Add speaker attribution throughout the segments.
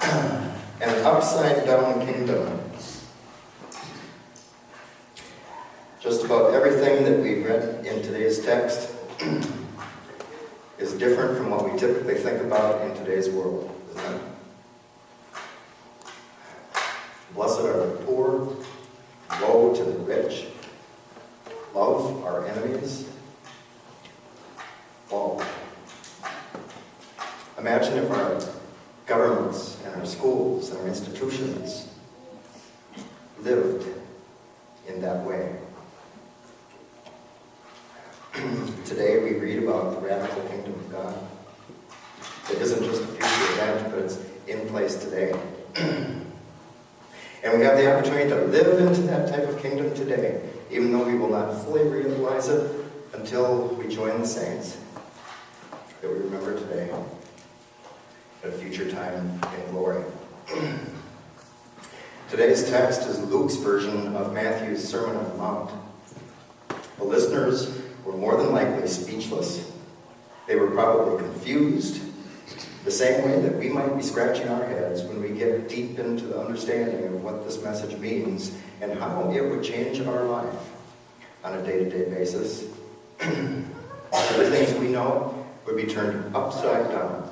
Speaker 1: An upside-down kingdom. Just about everything that we read in today's text is different from what we typically think about in today's world, isn't it? Blessed are the poor, woe to the rich, love our enemies. Woe. Imagine if our governments and our schools and our institutions lived in that way. Today we read about the radical kingdom of God. It isn't just a future event, but it's in place today. And we have the opportunity to live into that type of kingdom today, even though we will not fully realize it until we join the saints that we remember today at a future time in glory. Today's text is Luke's version of Matthew's Sermon on the Mount. The listeners were more than likely speechless. They were probably confused, the same way that we might be scratching our heads when we get deep into the understanding of what this message means and how it would change our life on a day-to-day basis. Everything as we know it would be turned upside down.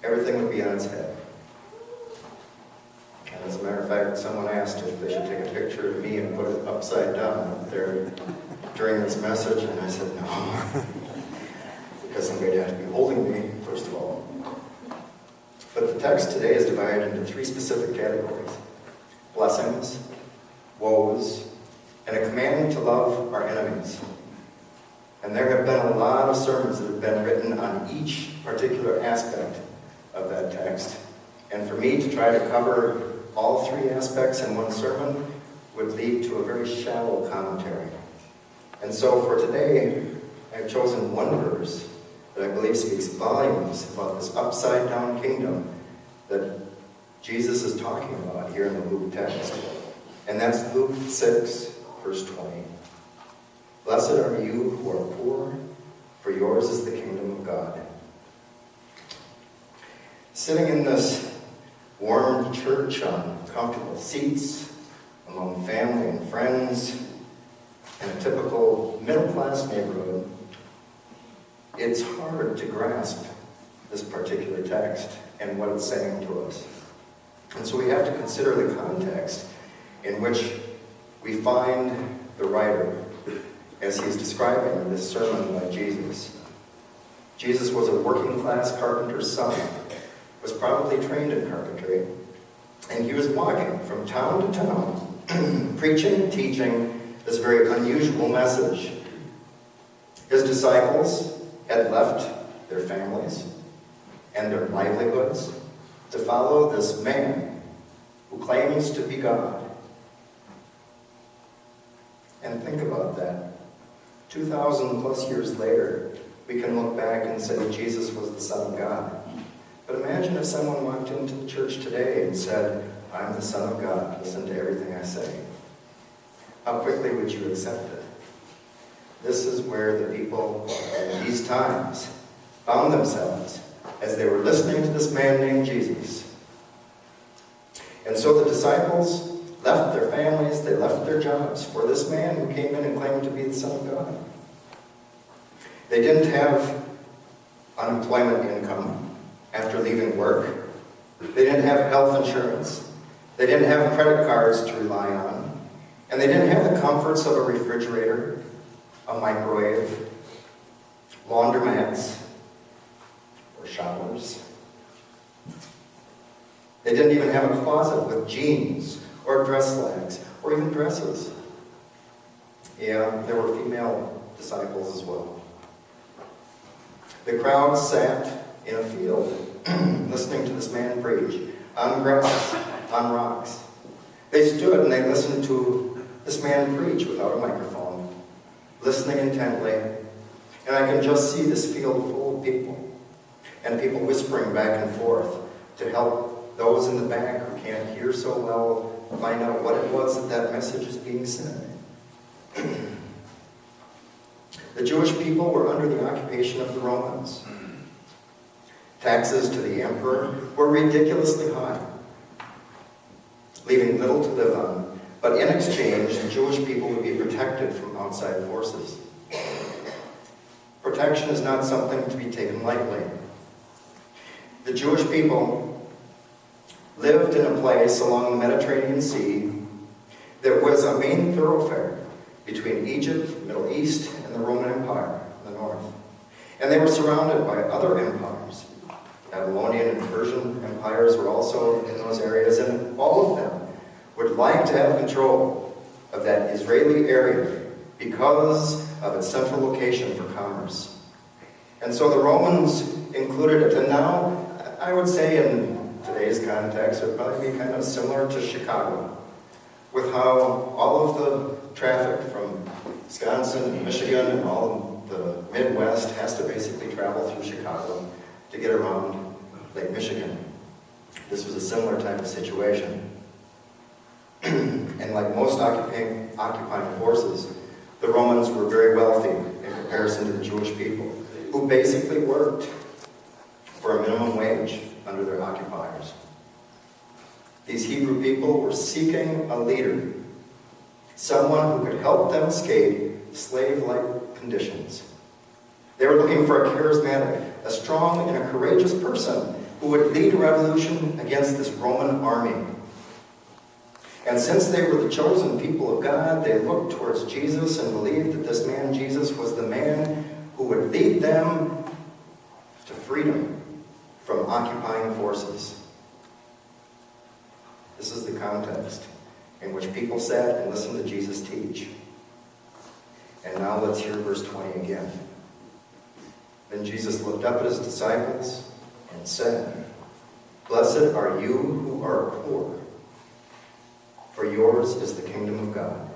Speaker 1: Everything would be on its head. And as a matter of fact, someone asked if they should take a picture of me and put it upside down up there during this message, and I said no, because somebody had to be holding me, first of all. But the text today is divided into three specific categories: blessings, woes, and a command to love our enemies. And there have been a lot of sermons that have been written on each particular aspect of that text. And for me to try to cover all three aspects in one sermon would lead to a very shallow commentary. And so for today, I've chosen one verse that I believe speaks volumes about this upside-down kingdom that Jesus is talking about here in the Luke text. And that's Luke 6, verse 20. Blessed are you who are poor, for yours is the kingdom of God. Sitting in this warm church on comfortable seats, among family and friends, in a typical middle-class neighborhood, it's hard to grasp this particular text and what it's saying to us. And so we have to consider the context in which we find the writer as he's describing this sermon by Jesus. Jesus was a working-class carpenter's son, was probably trained in carpentry, and he was walking from town to town, preaching, teaching this very unusual message. His disciples had left their families and their livelihoods to follow this man who claims to be God. And think about that. 2,000 plus years later, we can look back and say Jesus was the Son of God. But imagine if someone walked into the church today and said, I'm the Son of God, listen to everything I say. How quickly would you accept it? This is where the people in these times found themselves as they were listening to this man named Jesus. And so the disciples left their families, they left their jobs for this man who came in and claimed to be the Son of God. They didn't have unemployment income after leaving work. They didn't have health insurance. They didn't have credit cards to rely on. And they didn't have the comforts of a refrigerator, a microwave, laundromats, or showers. They didn't even have a closet with jeans or dress slacks or even dresses. Yeah, there were female disciples as well. The crowd sat in a field listening to this man preach on grass, on rocks. They stood and they listened to this man preach without a microphone, listening intently. And I can just see this field full of people, and people whispering back and forth to help those in the back who can't hear so well find out what it was that message is being said. The Jewish people were under the occupation of the Romans. Taxes to the emperor were ridiculously high, leaving little to live on. But in exchange, the Jewish people would be protected from outside forces. Protection is not something to be taken lightly. The Jewish people lived in a place along the Mediterranean Sea that was a main thoroughfare between Egypt, the Middle East, and the Roman Empire in the north. And they were surrounded by other empires. Babylonian and Persian empires were also in those areas, and all of them would like to have control of that Israeli area because of its central location for commerce. And so the Romans included it. And now, I would say in today's context, it would probably be kind of similar to Chicago, with how all of the traffic from Wisconsin and Michigan and all of the Midwest has to basically travel through Chicago to get around Lake Michigan. This was a similar type of situation. And like most occupying forces, the Romans were very wealthy in comparison to the Jewish people, who basically worked for a minimum wage under their occupiers. These Hebrew people were seeking a leader, someone who could help them escape slave-like conditions. They were looking for a charismatic, a strong and a courageous person who would lead a revolution against this Roman army. And since they were the chosen people of God, they looked towards Jesus and believed that this man, Jesus, was the man who would lead them to freedom from occupying forces. This is the context in which people sat and listened to Jesus teach. And now let's hear verse 20 again. Then Jesus looked up at his disciples and said, "Blessed are you who are poor, for yours is the kingdom of God."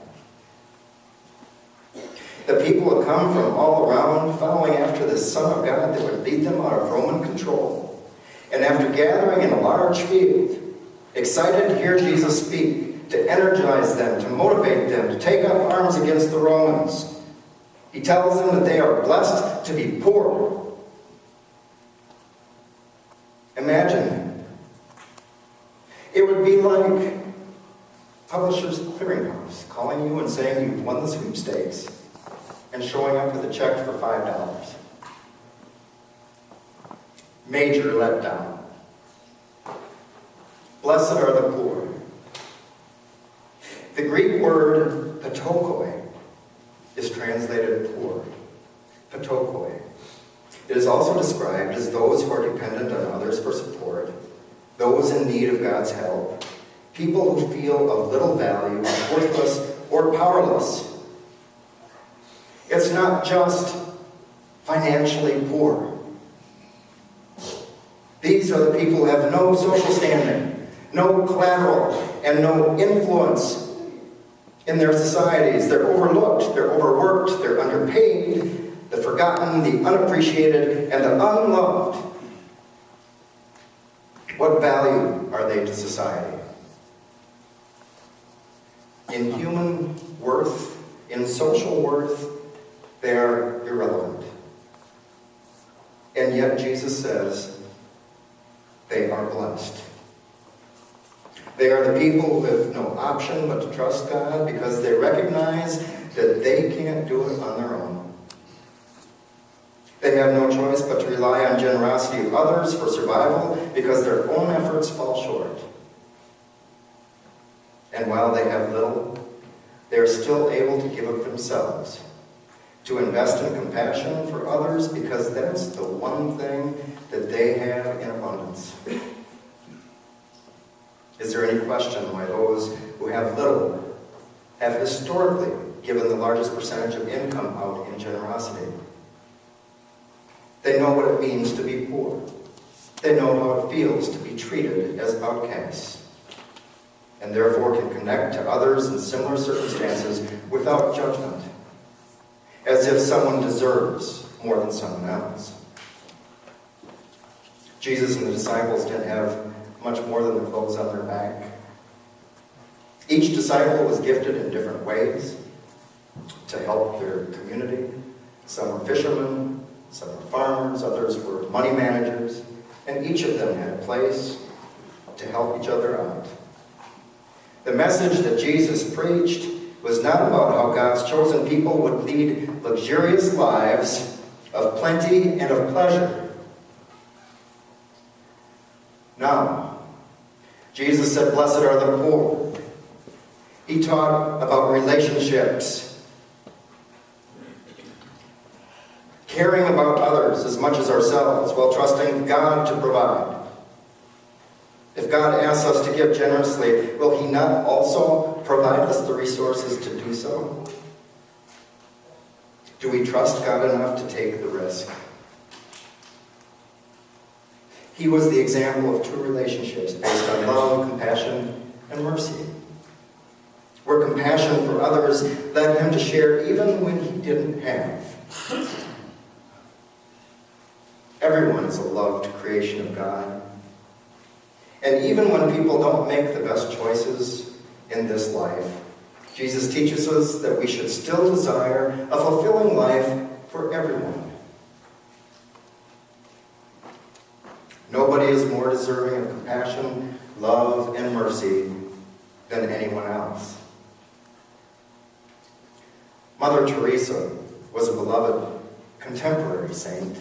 Speaker 1: The people had come from all around, following after this Son of God that would lead them out of Roman control. And after gathering in a large field, excited to hear Jesus speak, to energize them, to motivate them, to take up arms against the Romans, he tells them that they are blessed to be poor. Imagine. It would be like Publishers Clearinghouse calling you and saying you've won the sweepstakes and showing up with a check for $5. Major letdown. Blessed are the poor. The Greek word patokoi is translated poor. Patokoi. It is also described as those who are dependent on others for support, those in need of God's help, people who feel of little value, worthless, or powerless. It's not just financially poor. These are the people who have no social standing, no collateral, and no influence in their societies. They're overlooked, they're overworked, they're underpaid, the forgotten, the unappreciated, and the unloved. What value are they to society? In human worth, in social worth, they are irrelevant. And yet Jesus says they are blessed. They are the people who have no option but to trust God because they recognize that they can't do it on their own. They have no choice but to rely on generosity of others for survival because their own efforts fall short. And while they have little, they are still able to give of themselves, to invest in compassion for others because that's the one thing that they have in abundance. Is there any question why those who have little have historically given the largest percentage of income out in generosity? They know what it means to be poor. They know how it feels to be treated as outcasts, and therefore can connect to others in similar circumstances without judgment, as if someone deserves more than someone else. Jesus and the disciples didn't have much more than the clothes on their back. Each disciple was gifted in different ways to help their community. Some were fishermen, some were farmers, others were money managers, and each of them had a place to help each other out. The message that Jesus preached was not about how God's chosen people would lead luxurious lives of plenty and of pleasure. No. Jesus said, "Blessed are the poor." He taught about relationships, caring about others as much as ourselves while trusting God to provide. If God asks us to give generously, will He not also provide us the resources to do so? Do we trust God enough to take the risk? He was the example of true relationships based on love, compassion, and mercy, where compassion for others led him to share even when he didn't have. Everyone is a loved creation of God. And even when people don't make the best choices in this life, Jesus teaches us that we should still desire a fulfilling life for everyone. Nobody is more deserving of compassion, love, and mercy than anyone else. Mother Teresa was a beloved contemporary saint.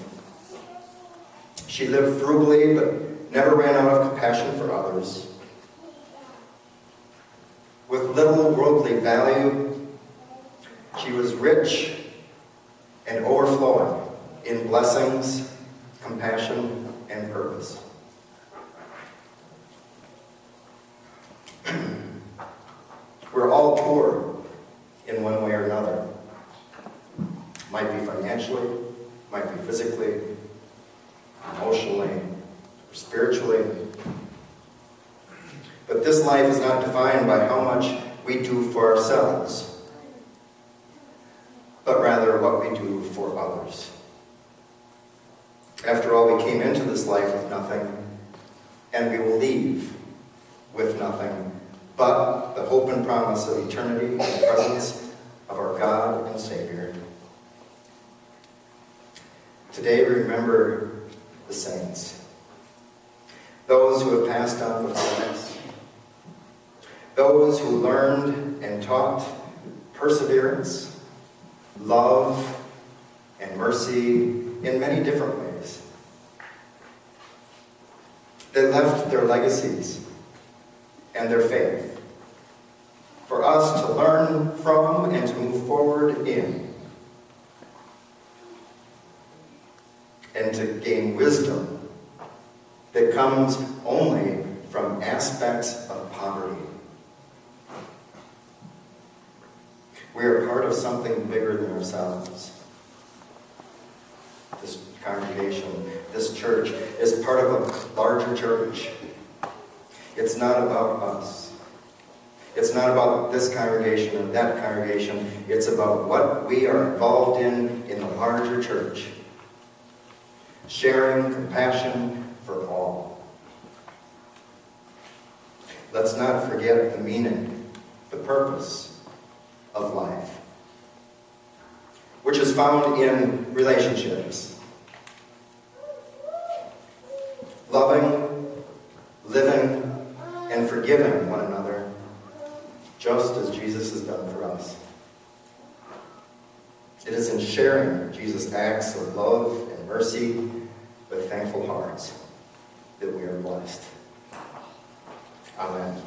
Speaker 1: She lived frugally, but never ran out of compassion for others. With little worldly value, she was rich and overflowing in blessings, compassion, and purpose. We're all poor in one way or another. Might be financially, might be physically, emotionally, or spiritually. But this life is not defined by how much we do for ourselves, but rather what we do for others. After all, we came into this life with nothing, and we will leave with nothing but the hope and promise of eternity in the presence of our God and Savior. Today we remember the saints, those who have passed on before us, those who learned and taught perseverance, love, and mercy in many different ways. They left their legacies and their faith for us to learn from and to move forward in, and to gain wisdom that comes only from aspects of poverty. We are part of something bigger than ourselves. This congregation, this church, is part of a larger church. It's not about us. It's not about this congregation or that congregation. It's about what we are involved in the larger church. Sharing compassion for all. Let's not forget the meaning, the purpose of life, which is found in relationships. Loving, living, and forgiving one another, just as Jesus has done for us. It is in sharing Jesus' acts of love and mercy with thankful hearts that we are blessed. Amen.